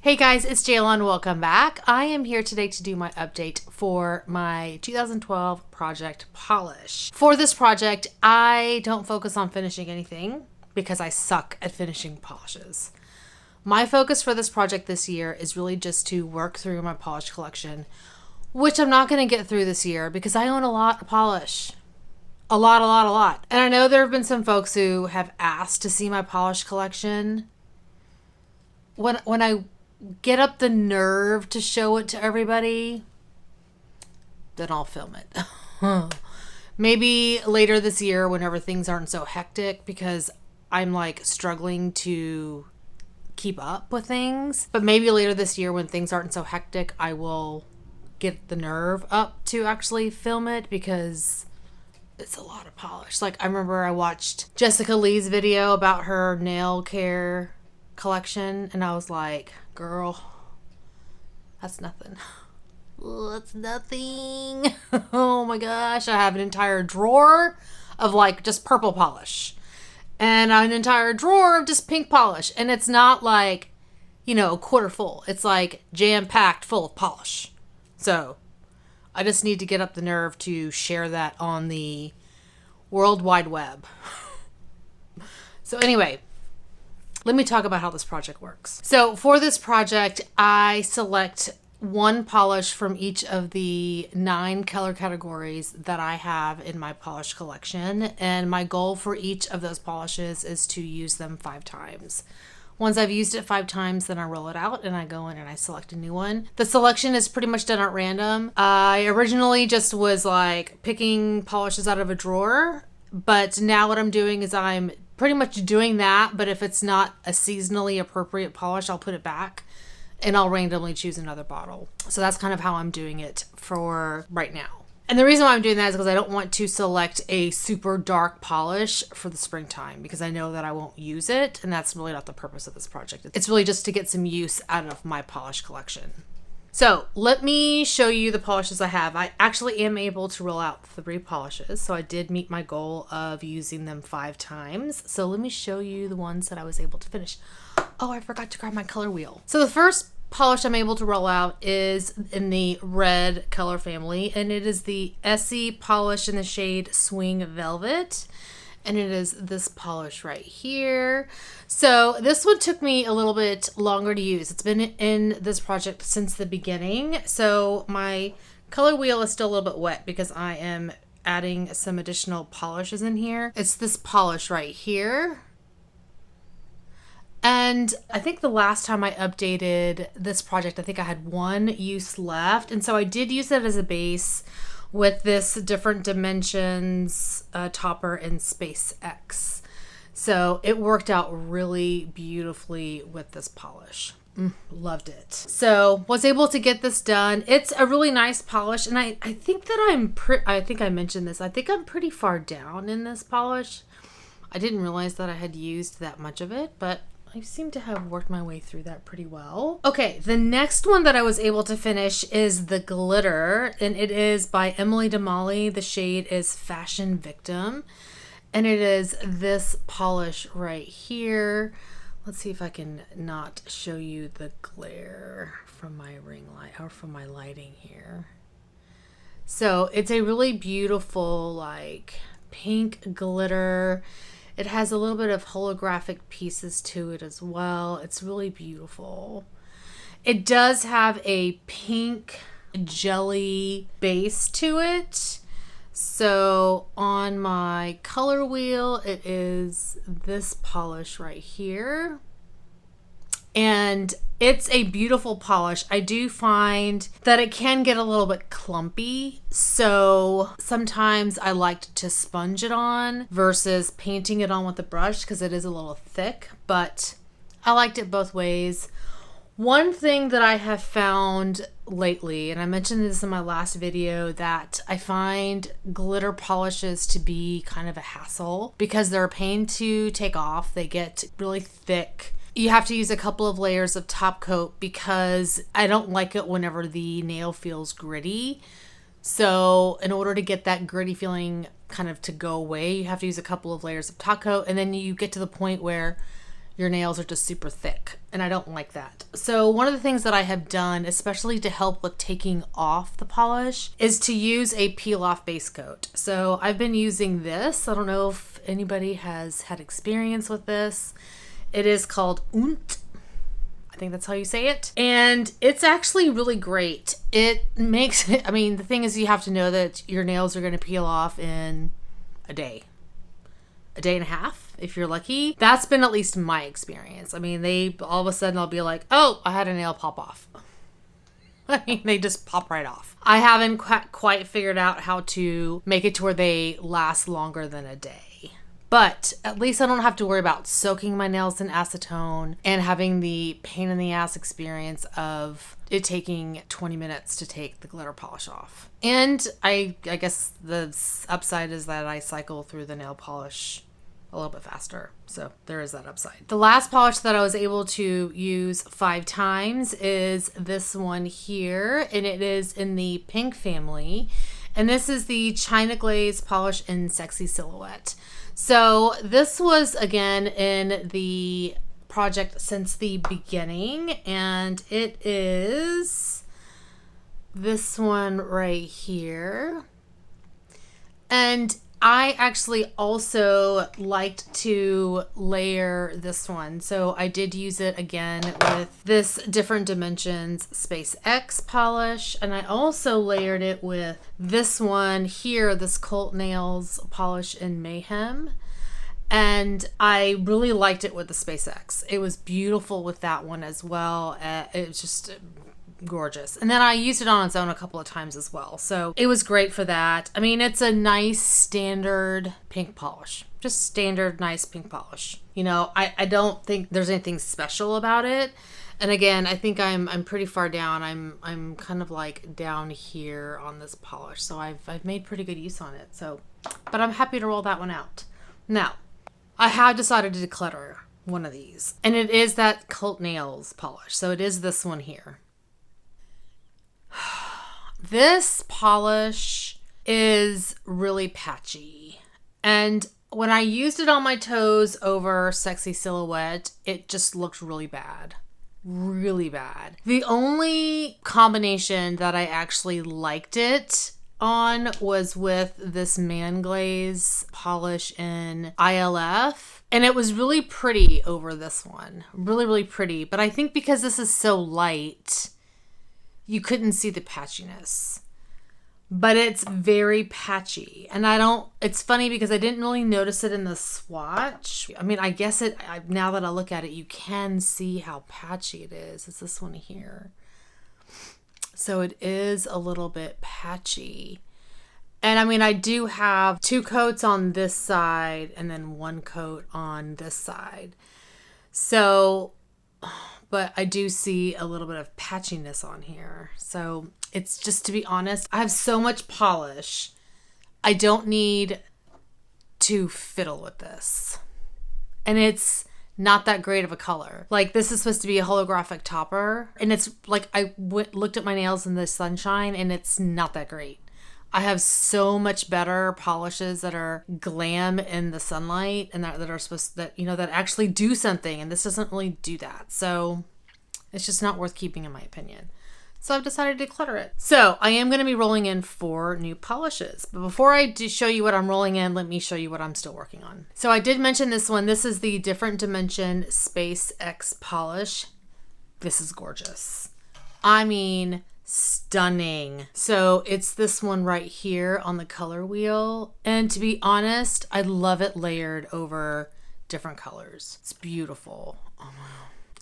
Hey guys, it's Jaylon. Welcome back. I am here today to do my update for my 2012 project polish. For this project, I don't focus on finishing anything because I suck at finishing polishes. My focus for this project this year is really just to work through my polish collection, which I'm not going to get through this year because I own a lot of polish. A lot. And I know there have been some folks who have asked to see my polish collection. When I get up the nerve to show it to everybody, then I'll film it. Maybe later this year whenever things aren't so hectic, because I'm like struggling to keep up with things. But maybe later this year when things aren't so hectic, I will get the nerve up to actually film it because it's a lot of polish. Like, I remember I watched Jessica Lee's video about her nail care collection and I was like, girl, that's nothing. That's nothing. Oh my gosh. I have an entire drawer of like just purple polish and an entire drawer of just pink polish. And it's not like, a quarter full. It's like jam-packed full of polish. So I just need to get up the nerve to share that on the World Wide Web. So anyway, let me talk about how this project works. So for this project, I select one polish from each of the 9 color categories that I have in my polish collection. And my goal for each of those polishes is to use them 5 times. Once I've used it 5 times, then I roll it out and I go in and I select a new one. The selection is pretty much done at random. I originally just was like picking polishes out of a drawer, but now what I'm doing is I'm pretty much doing that, but if it's not a seasonally appropriate polish, I'll put it back and I'll randomly choose another bottle. So that's kind of how I'm doing it for right now. And the reason why I'm doing that is because I don't want to select a super dark polish for the springtime because I know that I won't use it, and that's really not the purpose of this project. It's really just to get some use out of my polish collection. So let me show you the polishes I have. I actually am able to roll out 3 polishes, so I did meet my goal of using them 5 times. So let me show you the ones that I was able to finish. Oh, I forgot to grab my color wheel. So the first polish I'm able to roll out is in the red color family, and it is the Essie polish in the shade Swing Velvet. And it is this polish right here. So this one took me a little bit longer to use. It's been in this project since the beginning. So my color wheel is still a little bit wet because I am adding some additional polishes in here. It's this polish right here. And I think the last time I updated this project, I think I had 1 use left. And so I did use it as a base with this different dimensions topper in Space X. So it worked out really beautifully with this polish. Loved it. So was able to get this done. It's a really nice polish, and I think that I think I mentioned this. I think I'm pretty far down in this polish. I didn't realize that I had used that much of it, but I seem to have worked my way through that pretty well. Okay, the next one that I was able to finish is the glitter, and it is by Emily DeMolly. The shade is Fashion Victim, and it is this polish right here. Let's see if I can not show you the glare from my ring light or from my lighting here. So it's a really beautiful like pink glitter. It has a little bit of holographic pieces to it as well. It's really beautiful. It does have a pink jelly base to it. So on my color wheel, it is this polish right here. And it's a beautiful polish. I do find that it can get a little bit clumpy. So sometimes I like to sponge it on versus painting it on with a brush because it is a little thick, but I liked it both ways. One thing that I have found lately, and I mentioned this in my last video, that I find glitter polishes to be kind of a hassle because they're a pain to take off. They get really thick. You have to use a couple of layers of top coat because I don't like it whenever the nail feels gritty. So in order to get that gritty feeling kind of to go away, you have to use a couple of layers of top coat, and then you get to the point where your nails are just super thick, and I don't like that. So one of the things that I have done, especially to help with taking off the polish, is to use a peel off base coat. So I've been using this. I don't know if anybody has had experience with this. It is called Unt. I think that's how you say it. And it's actually really great. It makes it, I mean, the thing is, you have to know that your nails are going to peel off in a day and a half, if you're lucky. That's been at least my experience. I mean, they all of a sudden I'll be like, oh, I had a nail pop off. I mean, they just pop right off. I haven't quite figured out how to make it to where they last longer than a day. But at least I don't have to worry about soaking my nails in acetone and having the pain in the ass experience of it taking 20 minutes to take the glitter polish off. And I guess the upside is that I cycle through the nail polish a little bit faster. So there is that upside. The last polish that I was able to use 5 times is this one here. And it is in the pink family. And this is the China Glaze polish in Sexy Silhouette. So this was, again, in the project since the beginning, and it is this one right here. And I actually also liked to layer this one. So I did use it again with this Different Dimensions Space X polish. And I also layered it with this one here, this Colt Nails polish in Mayhem. And I really liked it with the Space X. It was beautiful with that one as well. It was just gorgeous. And then I used it on its own a couple of times as well. So it was great for that. I mean, it's a nice standard pink polish. Just standard nice pink polish. You know, I don't think there's anything special about it. And again, I think I'm pretty far down. I'm kind of like down here on this polish. So I've made pretty good use on it. So, but I'm happy to roll that one out. Now, I have decided to declutter one of these. And it is that Colt Nails polish. So it is this one here. This polish is really patchy, and when I used it on my toes over Sexy Silhouette, it just looked really bad. Really bad. The only combination that I actually liked it on was with this Man Glaze polish in ILF, and it was really pretty over this one. Really, really pretty, but I think because this is so light, you couldn't see the patchiness, but it's very patchy. And it's funny because I didn't really notice it in the swatch. I mean, I guess now that I look at it, you can see how patchy it is. It's this one here. So it is a little bit patchy. And I mean, I do have 2 coats on this side and then 1 coat on this side. So, but I do see a little bit of patchiness on here. So it's just, to be honest, I have so much polish. I don't need to fiddle with this. And it's not that great of a color. Like, this is supposed to be a holographic topper. And it's like, I looked at my nails in the sunshine and it's not that great. I have so much better polishes that are glam in the sunlight and that are supposed to, that actually do something. And this doesn't really do that. So it's just not worth keeping, in my opinion. So I've decided to declutter it. So I am going to be rolling in 4 new polishes. But before I do show you what I'm rolling in, let me show you what I'm still working on. So I did mention this one. This is the Different Dimension Space X polish. This is gorgeous. I mean, stunning. So it's this one right here on the color wheel. And to be honest, I love it layered over different colors. It's beautiful. Oh my.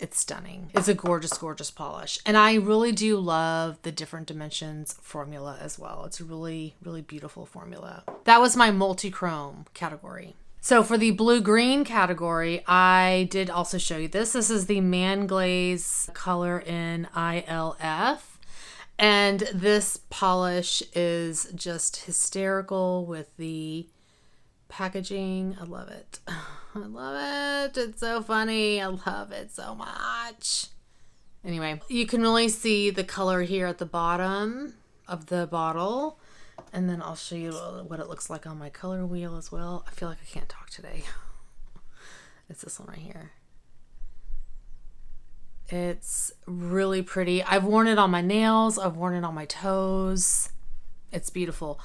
It's stunning. It's a gorgeous, gorgeous polish. And I really do love the Different Dimensions formula as well. It's a really, really beautiful formula. That was my multi-chrome category. So for the blue-green category, I did also show you this. This is the Man Glaze color in ILF. And this polish is just hysterical with the packaging. I love it. I love it. It's so funny. I love it so much. Anyway, you can really see the color here at the bottom of the bottle. And then I'll show you what it looks like on my color wheel as well. I feel like I can't talk today. It's this one right here. It's really pretty. I've worn it on my nails. I've worn it on my toes. It's beautiful.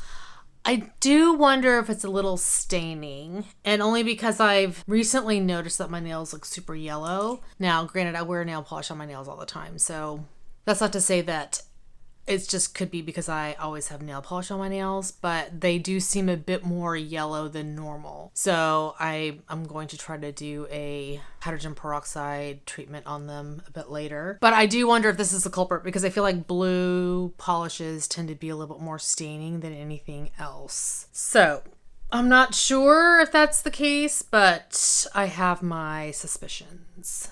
I do wonder if it's a little staining, and only because I've recently noticed that my nails look super yellow. Now, granted, I wear nail polish on my nails all the time, so that's not to say that it just could be because I always have nail polish on my nails, but they do seem a bit more yellow than normal. So I'm going to try to do a hydrogen peroxide treatment on them a bit later. But I do wonder if this is the culprit, because I feel like blue polishes tend to be a little bit more staining than anything else. So I'm not sure if that's the case, but I have my suspicions.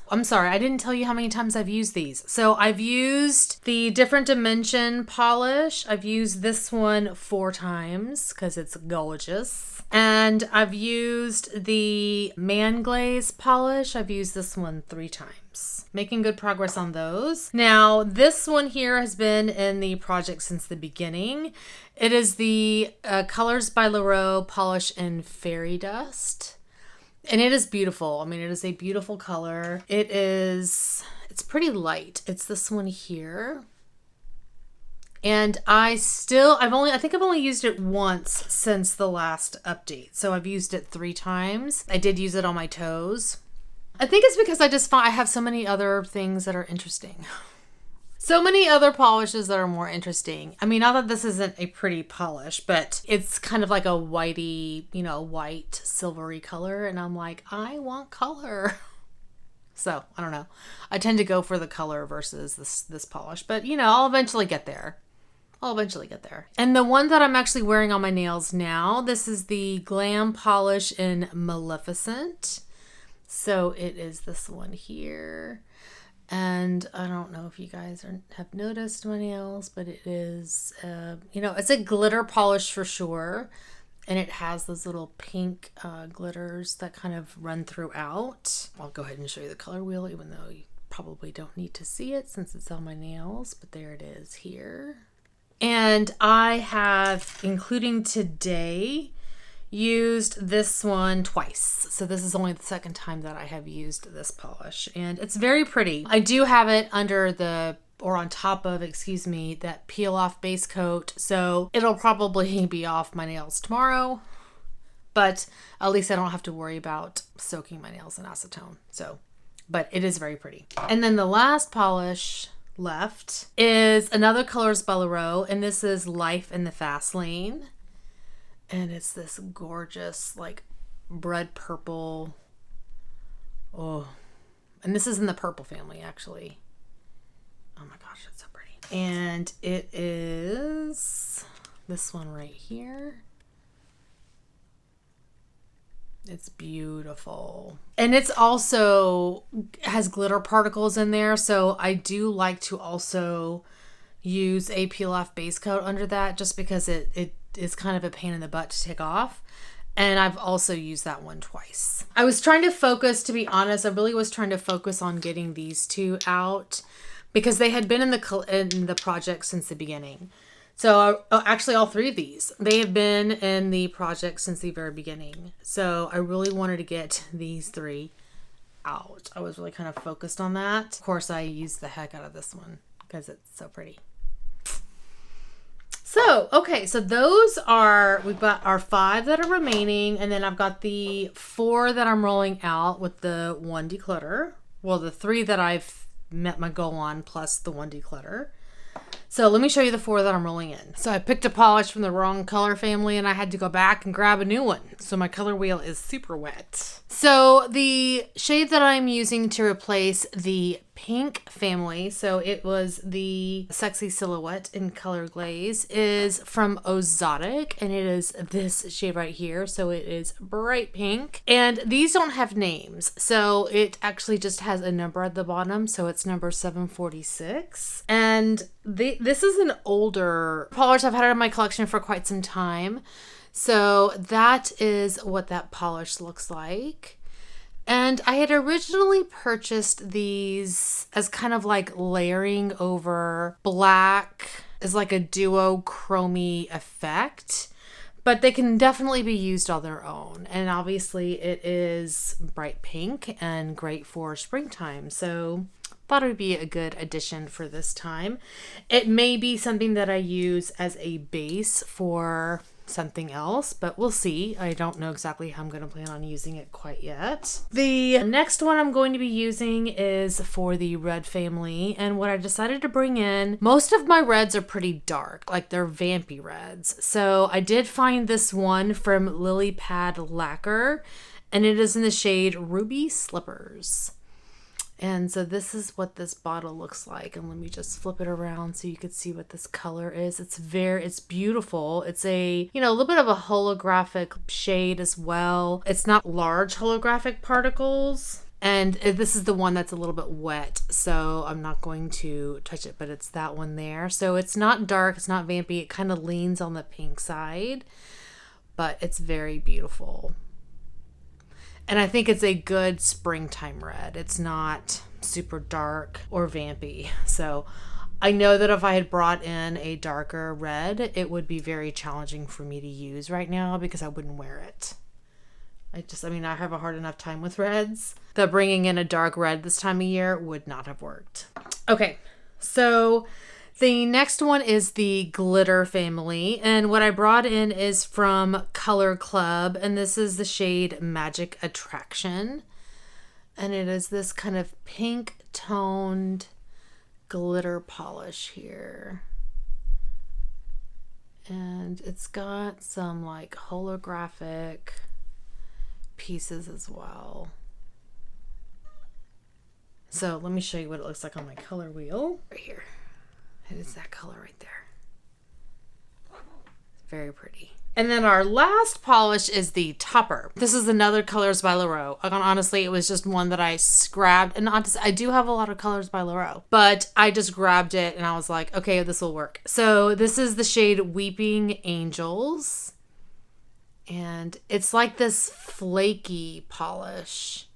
I'm sorry, I didn't tell you how many times I've used these. So I've used the different dimension polish. I've used this one 4 times because it's gorgeous. And I've used the Man Glaze polish. I've used this one 3 times. Making good progress on those. Now, this one here has been in the project since the beginning. It is the Colors by Lorac polish in Fairy Dust. And it is beautiful. I mean, it is a beautiful color. It's pretty light. It's this one here. And I think I've only used it once since the last update. So I've used it 3 times. I did use it on my toes. I think it's because I have so many other things that are interesting. So many other polishes that are more interesting. I mean, not that this isn't a pretty polish, but it's kind of like a whitey, white silvery color. And I'm like, I want color. So I don't know. I tend to go for the color versus this polish, but I'll eventually get there. And the one that I'm actually wearing on my nails now, this is the Glam Polish in Maleficent. So it is this one here. And I don't know if you guys have noticed my nails, but it is, it's a glitter polish for sure. And it has those little pink glitters that kind of run throughout. I'll go ahead and show you the color wheel, even though you probably don't need to see it since it's on my nails. But there it is here. And I have, including today, used this one twice. So this is only the second time that I have used this polish, and it's very pretty. I do have it on top of, that peel off base coat. So it'll probably be off my nails tomorrow, but at least I don't have to worry about soaking my nails in acetone. But it is very pretty. And then the last polish left is another Colors by Lorac, and this is Life in the Fast Lane. And it's this gorgeous, like, bread purple. Oh, and this is in the purple family, actually. Oh my gosh, it's so pretty. And it is this one right here. It's beautiful. And it's also has glitter particles in there. So I do like to also use a peel off base coat under that, just because it is kind of a pain in the butt to take off. And I've also used that one twice. I was trying to focus, to be honest, I really was trying to focus on getting these 2 out because they had been in the project since the beginning. So actually all 3 of these, they have been in the project since the very beginning. So I really wanted to get these 3 out. I was really kind of focused on that. Of course, I used the heck out of this one because it's so pretty. So, okay, so we've got our 5 that are remaining, and then I've got the 4 that I'm rolling out with the 1 declutter. Well, the 3 that I've met my goal on plus the 1 declutter. So let me show you the 4 that I'm rolling in. So I picked a polish from the wrong color family and I had to go back and grab a new one. So my color wheel is super wet. So the shade that I'm using to replace the pink family, so it was the Sexy Silhouette in color Glaze, is from Ozotic, and it is this shade right here. So it is bright pink, and these don't have names, so it actually just has a number at the bottom. So it's number 746, and this is an older polish. I've had it in my collection for quite some time. So that is what that polish looks like. And I had originally purchased these as kind of like layering over black as like a duochrome effect, but they can definitely be used on their own. And obviously it is bright pink and great for springtime. So thought it would be a good addition for this time. It may be something that I use as a base for something else, but we'll see. I don't know exactly how I'm going to plan on using it quite yet. The next one I'm going to be using is for the red family, and what I decided to bring in, most of my reds are pretty dark, like they're vampy reds. So I did find this one from Lily Pad Lacquer, and it is in the shade Ruby Slippers. And so this is what this bottle looks like. And let me just flip it around so you can see what this color is. It's beautiful. It's a little bit of a holographic shade as well. It's not large holographic particles. And this is the one that's a little bit wet, so I'm not going to touch it, but it's that one there. So it's not dark, it's not vampy. It kind of leans on the pink side, but it's very beautiful. And I think it's a good springtime red. It's not super dark or vampy. So I know that if I had brought in a darker red, it would be very challenging for me to use right now because I wouldn't wear it. I have a hard enough time with reds that bringing in a dark red this time of year would not have worked. Okay, so the next one is the glitter family, and what I brought in is from Color Club, and this is the shade Magic Attraction, and it is this kind of pink toned glitter polish here, and it's got some like holographic pieces as well. So let me show you what it looks like on my color wheel right here. It is that color right there. Very pretty. And then our last polish is the Topper. This is another Colors by Lorac. Honestly, it was just one that I grabbed. And I do have a lot of Colors by Lorac, but I just grabbed it and I was like, okay, this will work. So this is the shade Weeping Angels. And it's like this flaky polish.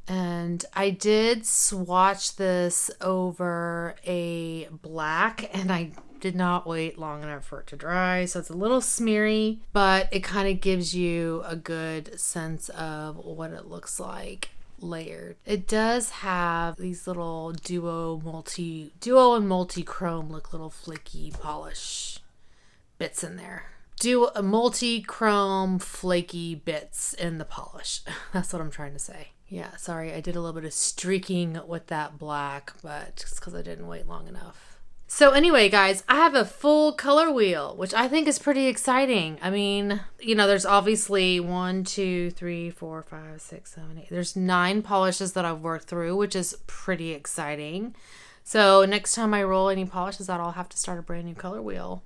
And I did swatch this over a black, and I did not wait long enough for it to dry. So it's a little smeary, but it kind of gives you a good sense of what it looks like layered. It does have these little duo and multi-chrome look little flaky polish bits in there. Multi-chrome flaky bits in the polish. That's what I'm trying to say. Yeah, sorry, I did a little bit of streaking with that black, but just because I didn't wait long enough. So anyway, guys, I have a full color wheel, which I think is pretty exciting. I mean, there's obviously 1, 2, 3, 4, 5, 6, 7, 8. There's 9 polishes that I've worked through, which is pretty exciting. So next time I roll any polishes out, I'll have to start a brand new color wheel,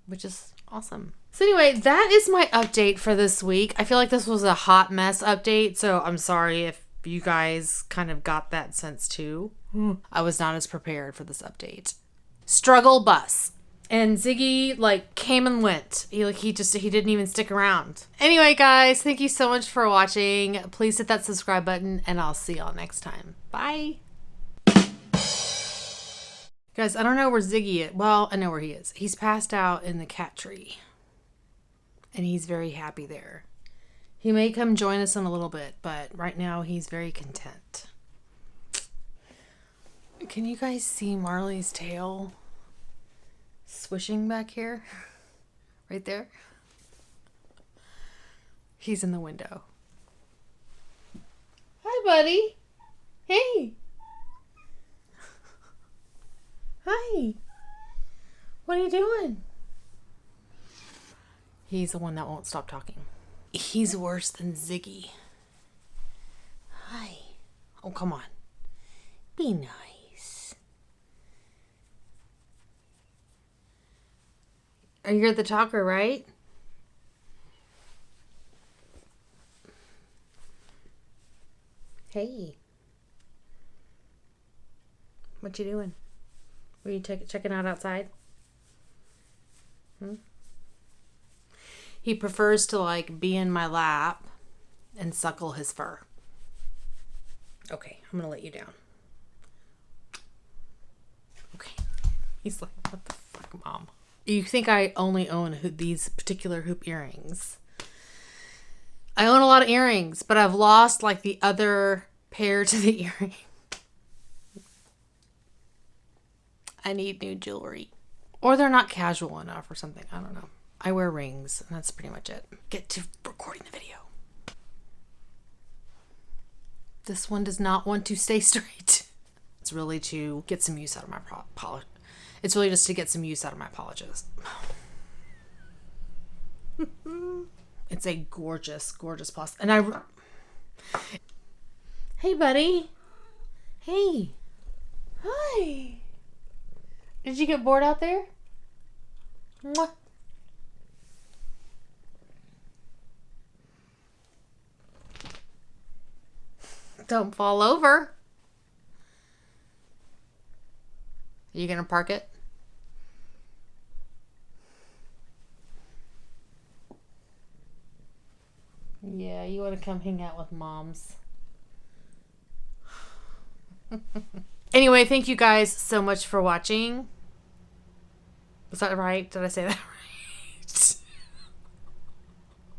which is awesome. So anyway, that is my update for this week. I feel like this was a hot mess update, so I'm sorry if you guys kind of got that sense too. I was not as prepared for this update. Struggle bus. And Ziggy came and went. He didn't even stick around. Anyway, guys, thank you so much for watching. Please hit that subscribe button and I'll see y'all next time. Bye. Guys, I don't know where Ziggy is. Well, I know where he is. He's passed out in the cat tree. And he's very happy there. He may come join us in a little bit, but right now he's very content. Can you guys see Marley's tail swishing back here? Right there? He's in the window. Hi, buddy. Hey. Hi. What are you doing? He's the one that won't stop talking. He's worse than Ziggy. Hi. Oh, come on. Be nice. You're the talker, right? Hey. What you doing? Were you checking out outside? He prefers to be in my lap and suckle his fur. Okay, I'm gonna let you down. Okay. He's like, what the fuck, Mom? You think I only own these particular hoop earrings? I own a lot of earrings, but I've lost the other pair to the earrings. I need new jewelry. Or they're not casual enough or something. I don't know. I wear rings, and that's pretty much it. Get to recording the video. This one does not want to stay straight. It's really to get some use out of my polish. It's really just to get some use out of my polishes. It's a gorgeous, gorgeous plus. And hey, buddy. Hey. Hi. Did you get bored out there? Mwah. Don't fall over. Are you gonna park it? Yeah, you want to come hang out with moms. Anyway, thank you guys so much for watching. Was that right? Did I say that